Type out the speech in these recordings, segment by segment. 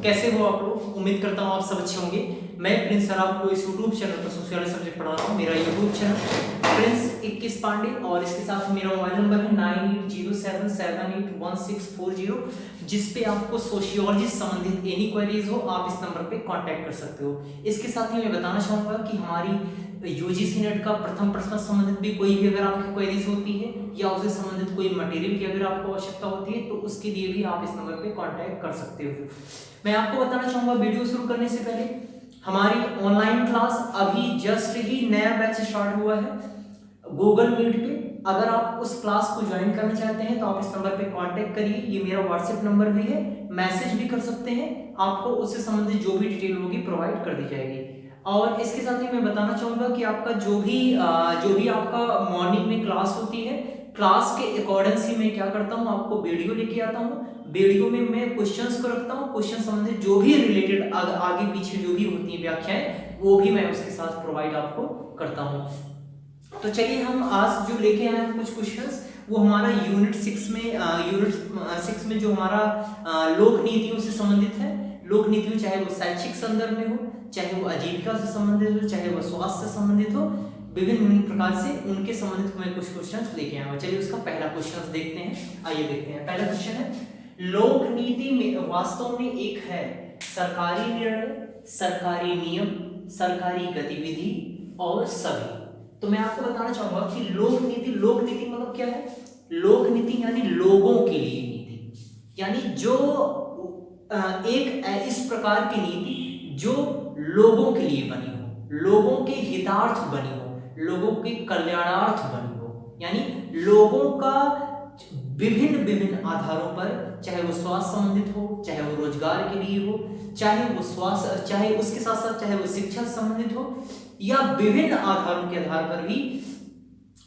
कैसे हो आप लोग? उम्मीद करता हूँ आप सब अच्छे होंगे। मैं प्रिंस सर आपको इस यूट्यूब चैनल पर सोशियोलॉजी सब्जेक्ट पढ़ा रहा हूँ। मेरा यूट्यूब चैनल प्रिंस 21 पांडे और इसके साथ मेरा मोबाइल नंबर है 9807781640, जिस पे आपको सोशियोलॉजी से संबंधित एनी क्वेरीज हो आप इस नंबर पे कांटेक्ट कर सकते हो। इसके साथ ही मैं बताना चाहूँगा कि हमारी यूजीसी नेट का प्रथम प्रश्न संबंधित भी कोई भी अगर आपकी क्वेरीज होती है या उससे संबंधित कोई मटेरियल की अगर आपको आवश्यकता होती है तो उसके लिए भी आप इस नंबर पे कांटेक्ट कर सकते हो। मैं आपको बताना चाहूँगा वीडियो शुरू करने से पहले हमारी ऑनलाइन क्लास अभी जस्ट ही नया बैच स्टार्ट हुआ है गूगल मीट पे। अगर आप उस क्लास को ज्वाइन करना चाहते हैं तो आप इस नंबर पे कांटेक्ट करिए। ये मेरा व्हाट्सएप नंबर भी है, मैसेज भी कर सकते हैं, आपको उससे संबंधित जो भी डिटेल होगी प्रोवाइड कर दी जाएगी। और इसके साथ ही मैं बताना चाहूँगा कि आपका जो भी आपका मॉर्निंग में क्लास होती है, क्लास के अकॉर्डिंग ही मैं क्या करता हूँ, आपको वीडियो लेके आता हूँ। वीडियो में मैं क्वेश्चंस को रखता हूँ, क्वेश्चन संबंधित जो भी रिलेटेड आगे पीछे जो भी होती है व्याख्याएं वो भी मैं उसके साथ प्रोवाइड आपको करता हूँ। तो चलिए हम आज जो लेके आए हैं कुछ क्वेश्चंस, वो हमारा यूनिट 6 में जो हमारा लोक नीतियों से संबंधित है। लोक नीतियों चाहे वो शैक्षिक संदर्भ में हो, चाहे वो आजीविका से संबंधित हो, चाहे वो स्वास्थ्य से संबंधित हो, विभिन्न प्रकार से उनके संबंधित मैं कुछ क्वेश्चंस लेके आया हूँ। चलिए उसका पहला क्वेश्चन देखते हैं। आइए देखते हैं। पहला क्वेश्चन है, लोक नीति में वास्तव में एक है सरकारी निर्णय, सरकारी नियम, सरकारी गतिविधि और सभी। तो मैं आपको बताना चाहूंगा कि लोक नीति मतलब क्या है? लोक नीति यानी लोगों के लिए नीति, यानी जो एक इस प्रकार की नीति जो लोगों के लिए बनी हो, लोगों के हितार्थ बनी हो, लोगों के कल्याणार्थ बनी हो, यानी लोगों का विभिन्न आधारों पर, चाहे वो स्वास्थ्य संबंधित हो, चाहे वो रोजगार के लिए हो, चाहे वो स्वास्थ्य, चाहे उसके साथ साथ चाहे वो शिक्षा संबंधित हो, या विभिन्न आधारों के आधार पर भी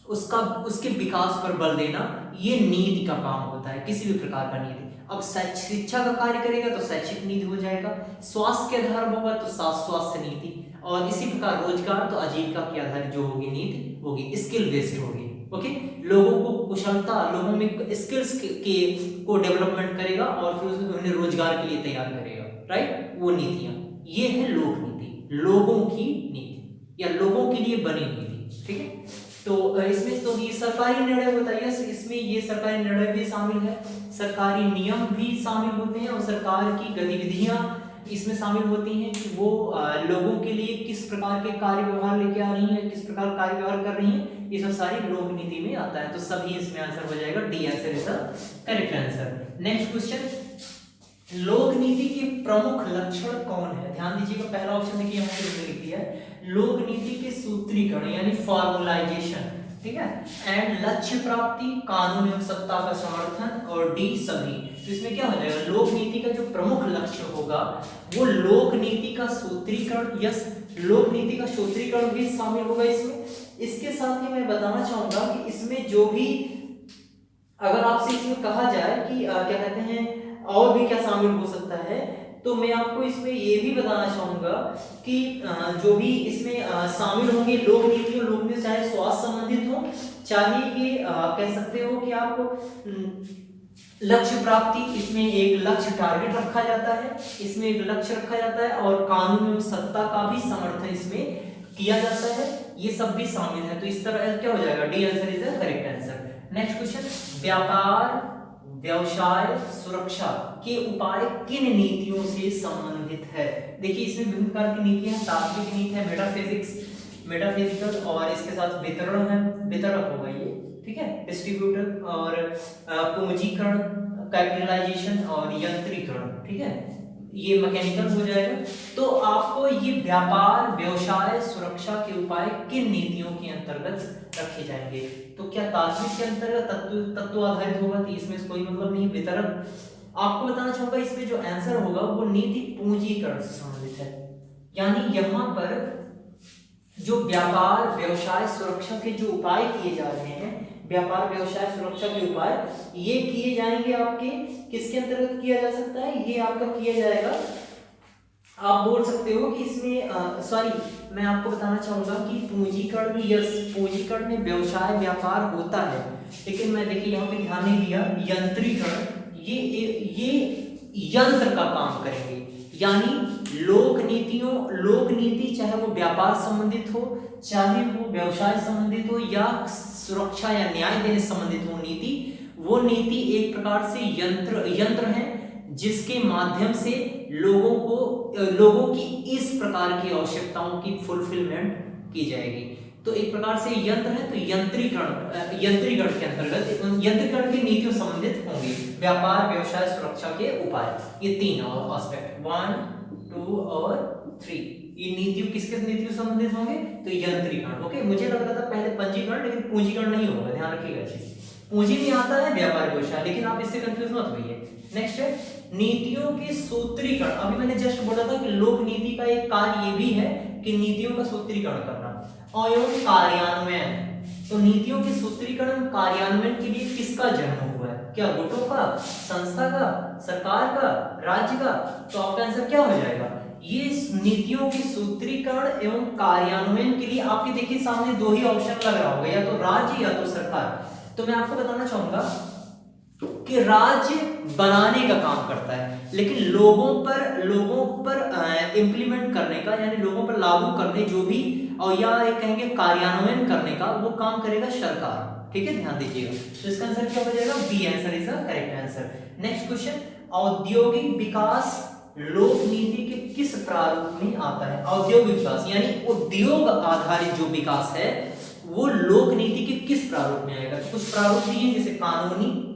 उसके विकास पर बल देना, ये नीति का काम होता है, किसी भी प्रकार का नीति। अब शिक्षा का कार्य करेगा तो शैक्षिक नीति हो जाएगा, स्वास्थ्य के आधार पर होगा तो स्वास्थ्य नीति, और इसी प्रकार रोजगार तो आजीविका के आधार जो होगी नीति होगी, स्किल बेस्ड होगी। ओके, लोगों को कुशलता, लोगों में स्किल्स को डेवलपमेंट करेगा और फिर उन्हें रोजगार के लिए तैयार करेगा, राइट? वो नीतियां, ये है लोक नीति, लोगों की नीति या लोगों के लिए बनी नीति। ठीक है, तो इसमें तो ये सरकारी निर्णय होता है, इसमें ये सरकारी निर्णय भी शामिल है, सरकारी नियम भी शामिल होते हैं, और सरकार की गतिविधियां इसमें शामिल होती हैं कि वो लोगों के लिए किस प्रकार के कार्य व्यवहार लेके आ रही हैं, किस प्रकार कार्य व्यवहार कर रही हैं, ये सब सारी लोक नीति में आता है। तो सभी इसमें आंसर हो जाएगा, D answer is the correct answer. Next question, लोक नीति के प्रमुख लक्षण कौन है? ध्यान दीजिएगा, पहला ऑप्शन देखिए यहाँ पे लिख दिया है, लोक नीति के सूत्रीकरण यानी फॉर्मुलाइजेशन, ठीक है, एंड लक्ष्य प्राप्ति, कानून एवं सत्ता का समर्थन, और डी सभी। तो इसमें क्या हो जाएगा, लोक नीति का जो प्रमुख लक्ष्य होगा वो लोक नीति का सूत्रीकरण, यस, लोक नीति का सूत्रीकरण भी शामिल होगा इसमें। इसके साथ ही मैं बताना चाहूंगा कि इसमें जो भी अगर आपसे इसमें कहा जाए कि क्या कहते हैं और भी क्या शामिल हो सकता है, तो मैं आपको इसमें ये भी बताना चाहूंगा कि जो भी इसमें शामिल होंगे लोक नीति, चाहे स्वास्थ्य संबंधित हो, चाहे ये कह सकते हो कि आप लक्ष्य प्राप्ति, इसमें एक लक्ष्य टारगेट रखा जाता है, इसमें एक लक्ष्य रखा जाता है, और कानून एवं सत्ता का भी समर्थन इसमें किया जाता है, ये सब भी शामिल है। तो इस तरह क्या हो जाएगा, D answer is the correct answer. Next question, व्यापार, व्यवसाय, सुरक्षा के उपाय किन नीतियों से संबंधित है? देखिए इसमें विभिन्न प्रकार की नीतियां, तात्विक नीति है, मेटाफिजिकल, और इसके साथ वितरण है, वितरक होगा ये, ठीक है, डिस्ट्रीब्यूटर, और पूंजीकरण, कैपिटलाइजेशन, और यंत्रीकरण, ठीक है, ये मैकेनिकल हो जाएगा। तो आपको ये व्यापार, व्यवसाय, सुरक्षा के उपाय किन नीतियों के अंतर्गत रखे जाएंगे? तो क्या तात्विक के अंतर्गत तत्व आधारित होगा? तो इसमें कोई मतलब नहीं। वितरक, आपको बताना चाहूंगा इसमें जो आंसर होगा वो नीति पूंजीकरण से संबंधित है, यानी यहाँ पर जो व्यापार, व्यवसाय, सुरक्षा के जो उपाय किए जा रहे हैं, व्यापार, व्यवसाय, सुरक्षा के उपाय, ये किए जाएंगे आपके किसके अंतर्गत किया जा सकता है? ये आपका किया जाएगा, आप बोल सकते हो कि इसमें मैं आपको बताना चाहूंगा कि पूंजीकरण में, यस, पूंजीकरण में व्यवसाय, व्यापार होता है, लेकिन मैं देखिए यहाँ पे ध्यान नहीं दिया, यंत्रीकरण, ये यंत्र का काम करेंगे, यानी लोक नीति चाहे वो व्यापार संबंधित हो, चाहे वो व्यवसाय संबंधित हो, या सुरक्षा या न्याय देने संबंधित हो नीति, वो नीति एक प्रकार से यंत्र है जिसके माध्यम से लोगों की इस प्रकार की आवश्यकताओं की फुलफिलमेंट की जाएगी। तो एक प्रकार से यंत्र है, तो यंत्रीकरण के अंतर्गत यंत्रीकरण की नीतियों संबंधित होंगी, व्यापार, व्यवसाय, सुरक्षा के उपाय, ये तीन एस्पेक्ट 1, 2 और 3, ये नीतियों किसके नीतियों संबंधित होंगे, तो यंत्रीकरण। ओके, मुझे लग रहा था पहले पंजीकरण, लेकिन पूंजीकरण नहीं होगा, ध्यान रखिएगा चीज। पूंजी में आता है व्यापार व्यवसाय, लेकिन आप इससे कंफ्यूज मत होइए। नेक्स्ट है नीतियों के सूत्रीकरण। अभी मैंने जस्ट बोला था कि लोक नीति का एक कार्य ये भी है कि नीतियों का सूत्रीकरण करना और कार्यान्वयन। तो नीतियों के सूत्रीकरण कार्यान्वयन के लिए किसका जन्म हुआ है? क्या गुटों का, संस्था का, सरकार का, राज्य का? तो आपका आंसर क्या हो जाएगा? ये नीतियों के सूत्रीकरण एवं कार्यान्वयन के लिए आपके देखिए सामने दो ही ऑप्शन लग रहा होगा, या तो राज्य या तो सरकार। तो मैं आपको बताना चाहूंगा कि राज्य बनाने का काम करता है, लेकिन लोगों पर इंप्लीमेंट करने का, यानी लोगों पर लागू करने जो भी, और या एक कहेंगे कार्यान्वयन करने का, वो काम करेगा सरकार। ठीक है, ध्यान दीजिएगा। तो इसका आंसर क्या हो जाएगा? B answer is the correct answer. Next question, औद्योगिक विकास लोक नीति के किस प्रारूप में आता है? औद्योगिक विकास यानी उद्योग आधारित जो विकास है वो लोक नीति के किस प्रारूप में आएगा? तो कुछ प्रारूप दिए, जैसे कानूनी,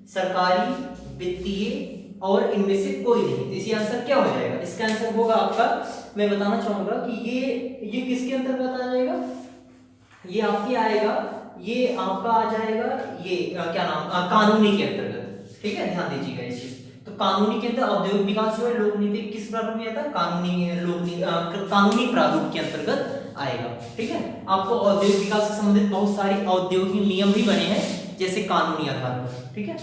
सरकारी, वित्तीय, और इनमें से कोई नहीं। तो इसी आंसर क्या हो जाएगा? इसका आंसर होगा आपका, मैं बताना चाहूंगा कि ये किसके अंतर्गत आ जाएगा? ये आपकी आएगा, ये आपका आ जाएगा, ये क्या नाम, कानूनी के अंतर्गत। ठीक है, ध्यान दीजिएगा इस चीज। तो कानूनी के अंदर औद्योगिक विकास जो है लोक नीति किस प्रारूप में आता है? कानूनी प्रारूप के अंतर्गत आएगा। ठीक है, आपको औद्योगिक विकास से संबंधित बहुत सारे औद्योगिक नियम भी बने हैं, जैसे कानूनी आधार पर। ठीक है,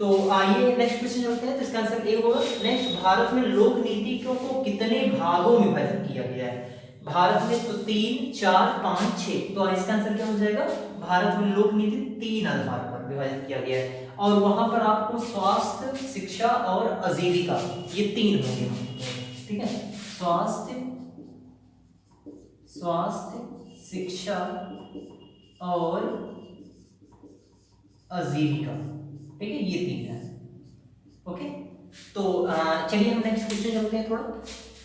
तो आइए नेक्स्ट क्वेश्चन चलते हैं। तो इसका आंसर ए होगा। नेक्स्ट, भारत में लोक नीति को कितने भागों में विभाजित किया गया है? भारत में तो 3, 4, 5, 6। तो इसका आंसर क्या हो जाएगा? भारत में लोक नीति 3 आधार पर विभाजित किया गया है, और वहां पर आपको स्वास्थ्य, शिक्षा और आजीविका, ये 3 होंगे। ठीक है, स्वास्थ्य, शिक्षा और आजीविका। ठीक है, ये 3 है। ओके, तो चलिए हम नेक्स्ट क्वेश्चन चलते हैं थोड़ा।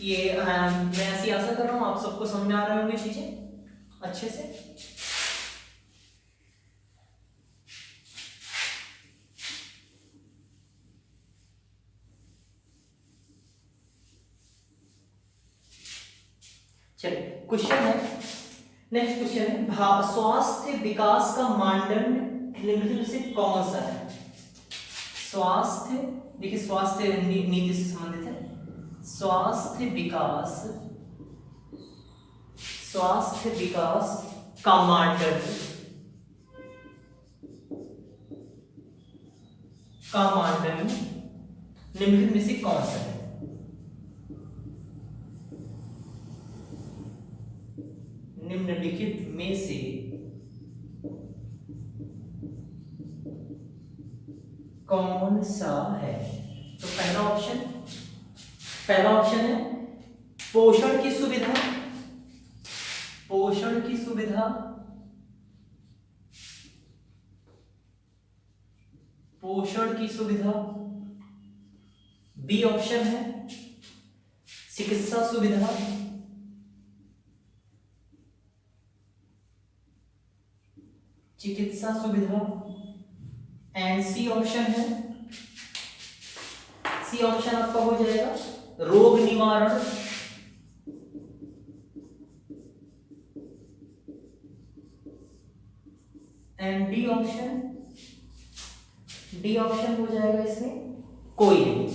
ये मैं ऐसी आशा कर रहा हूँ आप सबको समझ में आ रहे होंगे चीजें अच्छे से। चलिए, क्वेश्चन है, नेक्स्ट क्वेश्चन है, स्वास्थ्य विकास का मानदंड निम्नलिखित से कौन सा है? स्वास्थ्य, देखिए स्वास्थ्य नीति से संबंधित है। स्वास्थ्य विकास का मानदंड निम्नलिखित में से कौन सा है? निम्नलिखित में से कौन सा है? तो पहला ऑप्शन है पोषण की सुविधा, बी ऑप्शन है चिकित्सा सुविधा, एंड सी ऑप्शन आपका हो जाएगा रोग निवारण, एंड डी ऑप्शन हो जाएगा इसमें कोई नहीं।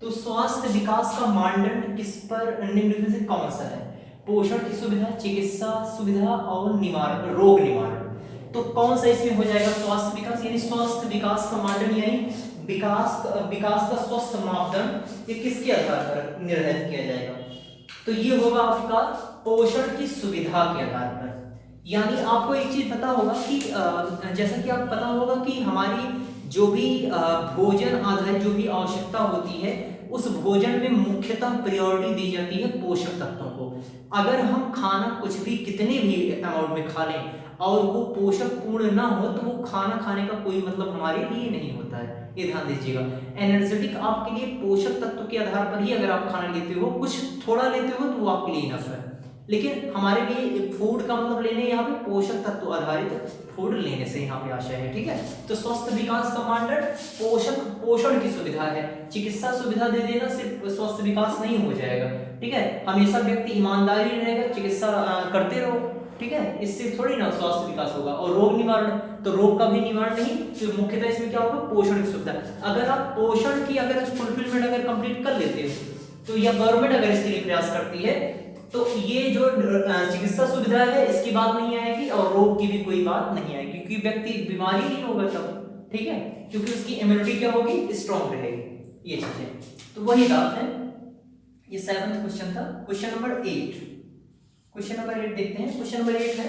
तो स्वास्थ्य विकास का मानदंड किस पर निम्नलिखित में से कौन सा है? पोषण की सुविधा, चिकित्सा सुविधा और निवारण, रोग निवारण। तो कौन सा इसमें हो जाएगा? स्वास्थ्य विकास, यानी स्वास्थ्य विकास का मानदंड यानी विकास का स्वस्थ मापदंड ये किसके आधार पर निर्धारित किया जाएगा? तो ये होगा आपका पोषण की सुविधा के आधार पर। यानी आपको एक चीज पता होगा कि जैसा कि आप पता होगा कि हमारी जो भी भोजन आधारित जो भी आवश्यकता होती है उस भोजन में मुख्यतः प्रायोरिटी दी जाती है पोषक तत्वों को। अगर हम खाना कुछ भी कितने भी अमाउंट में खा लें और वो पोषक पूर्ण ना हो तो वो खाना खाने का कोई मतलब हमारे लिए नहीं होता है, ये ध्यान दीजिएगा। एनर्जेटिक आपके लिए पोषक तत्व के आधार पर ही अगर आप खाना लेते हो, कुछ थोड़ा लेते हो तो वो आपके लिए इनफ है, लेकिन हमारे लिए फूड का मतलब लेने यहाँ पे पोषक तत्व आधारित फूड लेने से यहाँ पे आशय है, ठीक है। तो स्वस्थ विकास का मानदंड पोषण की सुविधा है, चिकित्सा सुविधा दे देना सिर्फ स्वस्थ विकास नहीं हो जाएगा, ठीक है। हमेशा व्यक्ति ईमानदारी रहेगा, चिकित्सा करते रहो, ठीक है, इससे थोड़ी ना स्वास्थ्य विकास होगा। और रोग निवारण, तो रोग का भी निवारण नहीं, तो मुख्यतः इसमें क्या होगा, पोषण की सुविधा। अगर आप पोषण की अगर फुलफिलमेंट अगर कंप्लीट कर लेते हो तो या गवर्नमेंट अगर इसके लिए प्रयास करती है तो ये जो चिकित्सा सुविधा है इसकी बात नहीं आएगी और रोग की भी कोई बात नहीं आएगी, क्योंकि व्यक्ति बीमारी नहीं होगा तब, ठीक है, क्योंकि उसकी इम्यूनिटी क्या होगी, स्ट्रांग रहेगी, ये चीजें। तो वही बात है, ये 7वां क्वेश्चन था। क्वेश्चन नंबर 8, क्वेश्चन नंबर 8 देखते हैं। क्वेश्चन नंबर 8 है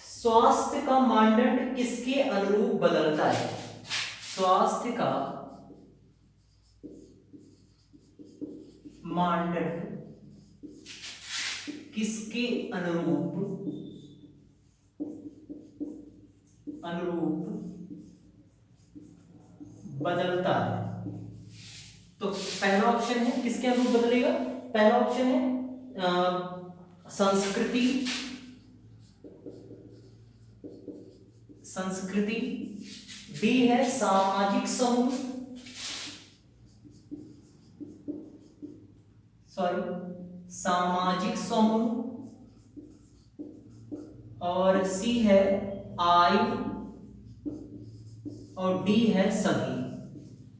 स्वास्थ्य का मानदंड किसके अनुरूप बदलता है। स्वास्थ्य का मानदंड किसके अनुरूप बदलता है। तो पहला ऑप्शन है किसके अनुरूप बदलेगा, पहला ऑप्शन है संस्कृति, बी है सामाजिक समूह, सामाजिक समूह, और सी है आयु, और डी है सभी।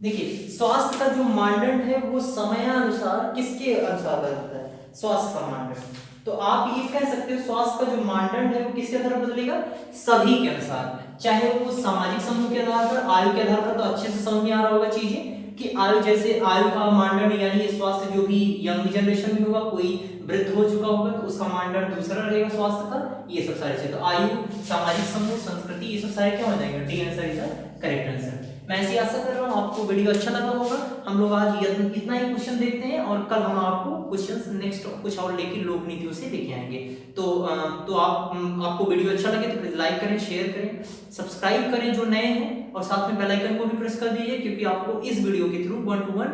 देखिए स्वास्थ्य का जो मानदंड है वो समयानुसार किसके अनुसार बदलता है, स्वास्थ्य का मानदंड। तो आप ये कह सकते हो स्वास्थ्य का जो मानदंड है वो किसके आधार पर बदलेगा, सभी के अनुसार, चाहे वो सामाजिक समूह के आधार पर, आयु के आधार पर। तो अच्छे से समझ में आ रहा होगा चीजें कि आयु, जैसे आयु का मानदंड यानी स्वास्थ्य जो भी यंग जनरेशन में होगा, कोई वृद्ध हो चुका होगा तो उसका मानदंड दूसरा रहेगा स्वास्थ्य का, ये सब सारे चीजें। तो आयु, सामाजिक समूह, संस्कृति, ये सब सारे क्या हो जाएंगे, D answer is the correct answer. मैं ऐसी आशा कर रहा हूँ आपको वीडियो अच्छा लगा होगा। हम लोग आज इतना ही क्वेश्चन देखते हैं और कल हम आपको क्वेश्चंस नेक्स्ट कुछ और लेके लोक नीतियों से लेके आएंगे। तो आपको वीडियो अच्छा लगे तो प्लीज लाइक करें, शेयर करें, सब्सक्राइब करें जो नए हैं, और साथ में बेल आइकन को भी प्रेस कर दीजिए, क्योंकि आपको इस वीडियो के थ्रू 1 to 1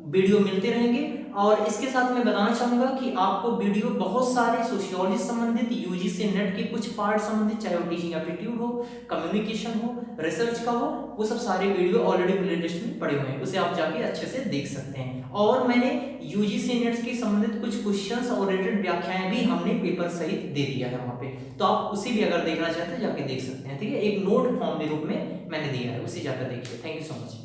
वीडियो मिलते रहेंगे। और इसके साथ मैं बताना चाहूंगा कि आपको वीडियो बहुत सारे सोशियोलॉजी संबंधित, यूजीसी नेट के कुछ पार्ट संबंधित, चाहे वो टीचिंग एप्टीट्यूड हो, कम्युनिकेशन हो, रिसर्च का हो, वो सब सारे वीडियो ऑलरेडी प्लेलिस्ट में पड़े हुए हैं, उसे आप जाके अच्छे से देख सकते हैं। और मैंने यूजीसी नेट के संबंधित कुछ क्वेश्चंस और रिलेटेड व्याख्याएं भी हमने पेपर सहित दे दिया है वहां पे, तो आप उसे भी अगर देखना चाहते हैं जाके देख सकते हैं, ठीक है। एक नोट फॉर्म के रूप में मैंने दिया है, उसे जाकर देखिए। Thank you so much.